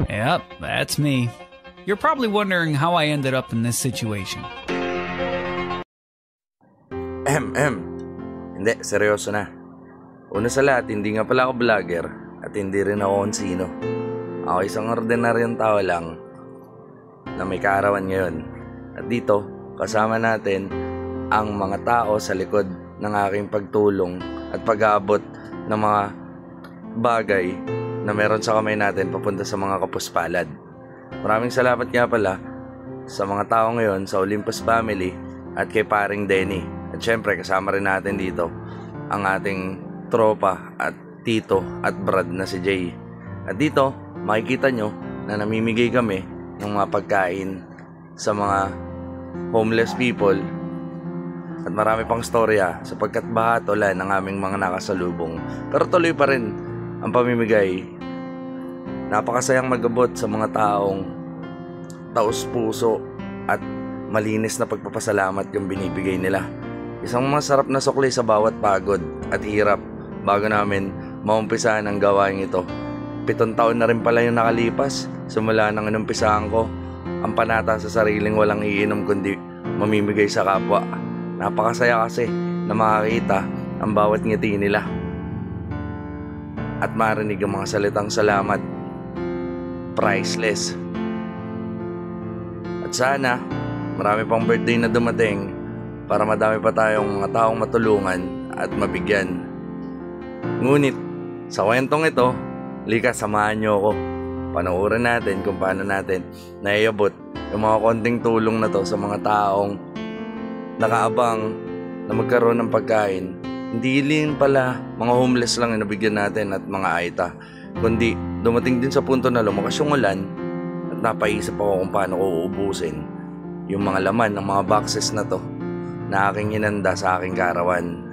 Yep, that's me. You're probably wondering how I ended up in this situation. Hindi, seryoso na. Una sa lahat, hindi nga pala ako vlogger at hindi rin ako kung sino. Ako isang ordinaryong tao lang na may kaarawan ngayon. At dito, kasama natin ang mga tao sa likod ng aking pagtulong at pag-aabot ng mga bagay na meron sa kamay natin papunta sa mga kapuspalad. Maraming salamat nga pala sa mga tao ngayon sa Olympus Family at kay paring Denny. At syempre kasama rin natin dito ang ating tropa at tito at brad na si Jay. At dito makikita nyo na namimigay kami ng mga pagkain sa mga homeless people. At marami pang storya sapagkat bahat ulan ng aming mga nakasalubong. Pero tuloy pa rin ang pamimigay. Napakasayang magabot sa mga taong taos puso at malinis na pagpapasalamat yung binibigay nila. Isang masarap na sukli sa bawat pagod at hirap bago namin maumpisahan ang gawain ito. 7 taon na rin pala yung nakalipas simula nang inumpisahan ko ang panata sa sariling walang iinom kundi mamimigay sa kapwa. Napakasaya kasi na makakita ang bawat ngiti nila at marinig ang mga salitang salamat. Priceless. At sana marami pang birthday na dumating para madami pa tayong mga taong matulungan at mabigyan. Ngunit sa kwentong ito, likas samahan nyo ako. Panoorin natin kung paano natin naiabot yung mga konting tulong na to sa mga taong nakaabang na magkaroon ng pagkain. Hindi din pala mga homeless lang yung nabigyan natin at mga aita, kundi dumating din sa punto na lumakas yung ulan at napaisip ako kung paano ko uubusin yung mga laman ng mga boxes na to na aking inanda sa aking karawan.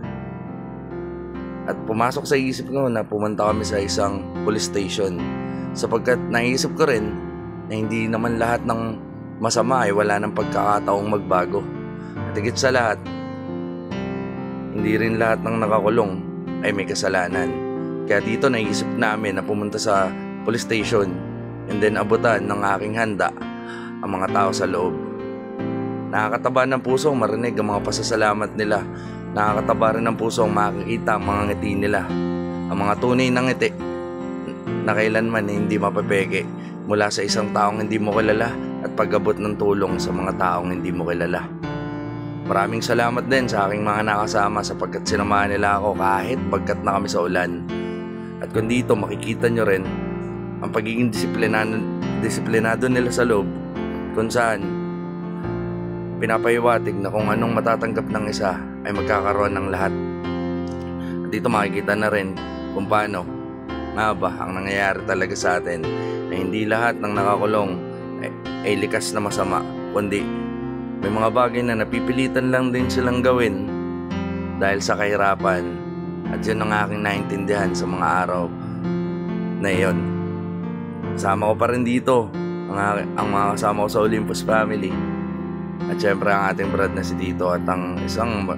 At pumasok sa isip ko na pumunta kami sa isang police station sapagkat naisip ko rin na hindi naman lahat ng masama ay wala ng pagkakataong magbago. At higit sa lahat, hindi rin lahat ng nakakulong ay may kasalanan. Kaya dito naisip namin na pumunta sa police station and then abutan ng aking handa ang mga tao sa loob. Nakakataba ng puso marinig ang mga pasasalamat nila. Nakakataba rin ng puso makikita ang mga ngiti nila. Ang mga tunay na ngiti na kailanman hindi mapapeke mula sa isang taong hindi mo kilala at pag-abot ng tulong sa mga taong hindi mo kilala. Maraming salamat din sa aking mga nakasama sapagkat sinamahan nila ako kahit bagkat na kami sa ulan. At kung dito makikita nyo rin ang pagiging disiplinado nila sa loob kung saan pinapahiwatig na kung anong matatanggap ng isa ay magkakaroon ng lahat. At dito makikita na rin kung paano nga ba ang nangyayari talaga sa atin na hindi lahat ng nakakulong ay likas na masama, kundi may mga bagay na napipilitan lang din silang gawin dahil sa kahirapan. At yun ang aking naintindihan sa mga araw na iyon. Kasama ko pa rin dito ang mga kasama ko sa Olympus Family. At syempre ang ating brad na si Tito at ang isang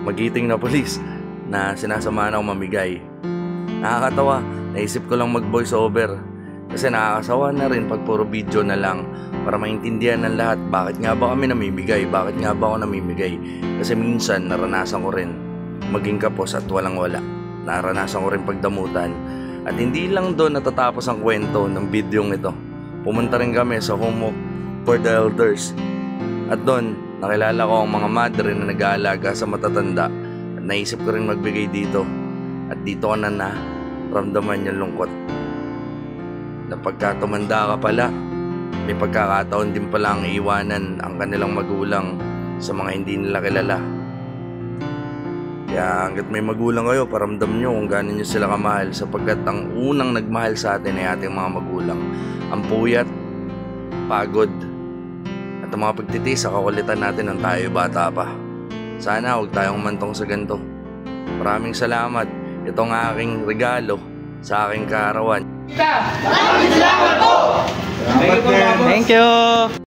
magiting na polis na sinasamahan ako mamigay. Nakakatawa, naisip ko lang mag voice over kasi nakakasawa na rin pag puro video na lang para maintindihan ng lahat bakit nga ba kami namimigay, bakit nga ba ako namimigay. Kasi minsan naranasan ko rin maging kapos at walang wala. Naranasan ko rin pagdamutan. At hindi lang doon natatapos ang kwento ng videong ito. Pumunta rin kami sa Home for the Elders. At doon, nakilala ko ang mga madre na nag-aalaga sa matatanda at naisip ko rin magbigay dito. At dito ko na ramdaman yung lungkot. Na pagka tumanda ka pala, may pagkakataon din pala ang iwanan ang kanilang magulang sa mga hindi nila kilala. Kaya hanggat may magulang kayo, paramdam nyo kung gaano nyo sila kamahal sapagkat ang unang nagmahal sa atin ay ating mga magulang. Ang puyat, pagod, at ang mga pagtitiis sa kakulitan natin nang tayo bata pa. Sana huwag tayong mantong sa ganito. Maraming salamat. Ito ang aking regalo sa aking kaarawan. Maraming salamat po! Thank you!